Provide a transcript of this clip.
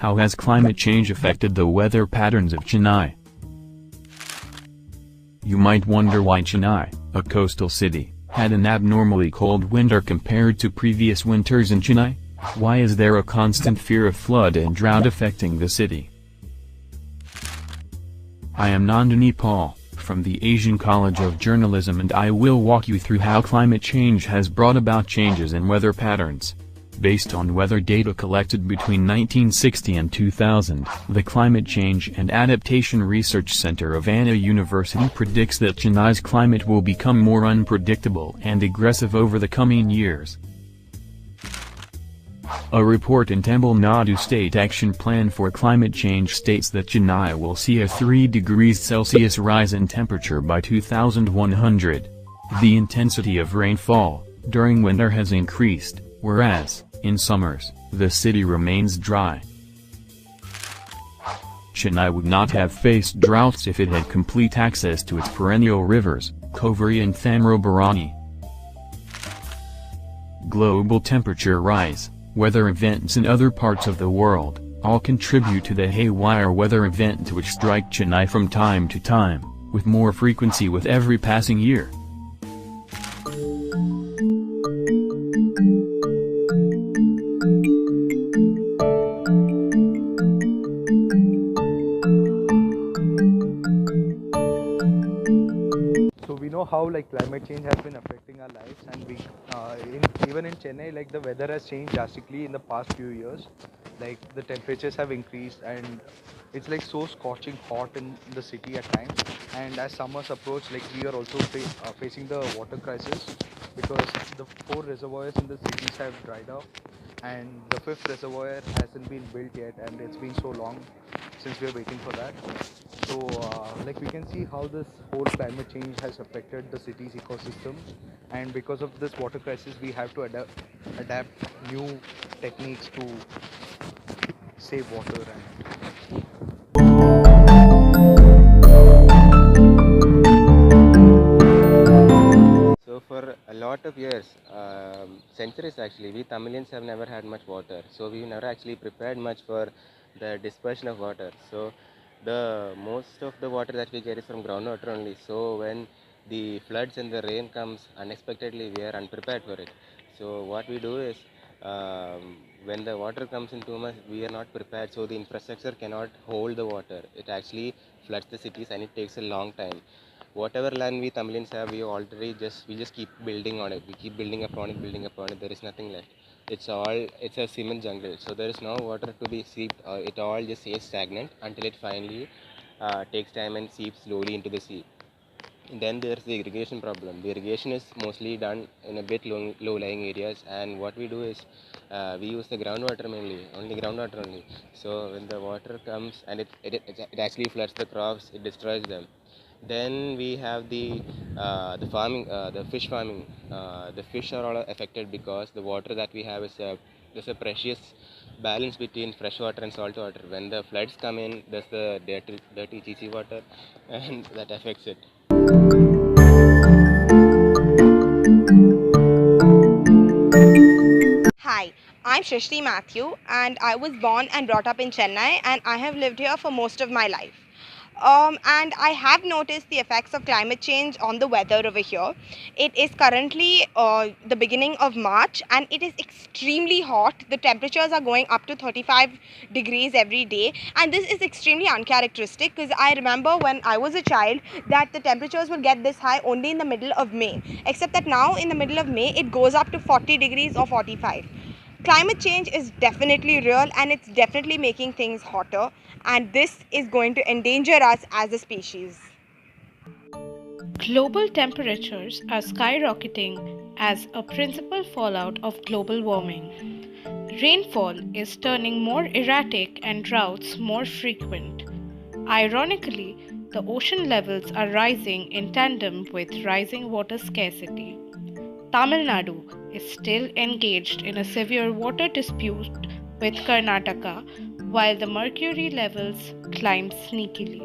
How has climate change affected the weather patterns of Chennai? You might wonder why Chennai, a coastal city, had an abnormally cold winter compared to previous winters in Chennai. Why is there a constant fear of flood and drought affecting the city? I am Nandini Paul, from the Asian College of Journalism, and I will walk you through how climate change has brought about changes in weather patterns. Based on weather data collected between 1960 and 2000, the Climate Change and Adaptation Research Center of Anna University predicts that Chennai's climate will become more unpredictable and aggressive over the coming years. A report in Tamil Nadu State Action Plan for Climate Change states that Chennai will see a 3 degrees Celsius rise in temperature by 2100. The intensity of rainfall during winter has increased, whereas, in summers, the city remains dry. Chennai would not have faced droughts if it had complete access to its perennial rivers, Kaveri and Thamrabarani. Global temperature rise, weather events in other parts of the world, all contribute to the haywire weather events which strike Chennai from time to time, with more frequency with every passing year. So we know how climate change has been affecting our lives, and even in Chennai, the weather has changed drastically in the past few years. The temperatures have increased, and it's so scorching hot in the city at times. And as summers approach, we are also facing the water crisis, because the 4 reservoirs in the cities have dried up, and the 5th reservoir hasn't been built yet, and it's been so long since we are waiting for that. So we can see how this whole climate change has affected the city's ecosystem, and because of this water crisis we have to adapt new techniques to save water. So for a lot of years, centuries actually, we Tamilians have never had much water. So we never actually prepared much for the dispersion of water. So the most of the water that we get is from groundwater only. So when the floods and the rain comes unexpectedly, we are unprepared for it. So what we do is, when the water comes in too much, we are not prepared. So the infrastructure cannot hold the water. It actually floods the cities, and it takes a long time. Whatever land we Tamilians have, we just keep building on it. We keep building upon it, building upon it. There is nothing left. It's a cement jungle. So there is no water to be seeped. It all just stays stagnant until it finally takes time and seeps slowly into the sea. Then there's the irrigation problem. The irrigation is mostly done in a bit low-lying areas, and what we do is we use the groundwater mainly, only groundwater only. So when the water comes and it actually floods the crops, it destroys them. Then we have the farming, the fish farming. The fish are all affected because the water that we have is there's a precious balance between fresh water and salt water. When the floods come in, there's the dirty chichi water, and that affects it. Hi, I'm Shrishti Matthew, and I was born and brought up in Chennai, and I have lived here for most of my life. And I have noticed the effects of climate change on the weather over here. It is currently the beginning of March, and it is extremely hot. The temperatures are going up to 35 degrees every day, and this is extremely uncharacteristic, because I remember when I was a child that the temperatures will get this high only in the middle of May, except that now in the middle of May it goes up to 40 degrees or 45. Climate change is definitely real, and it's definitely making things hotter, and this is going to endanger us as a species. Global temperatures are skyrocketing as a principal fallout of global warming. Rainfall is turning more erratic and droughts more frequent. Ironically, the ocean levels are rising in tandem with rising water scarcity. Tamil Nadu is still engaged in a severe water dispute with Karnataka, while the mercury levels climb sneakily.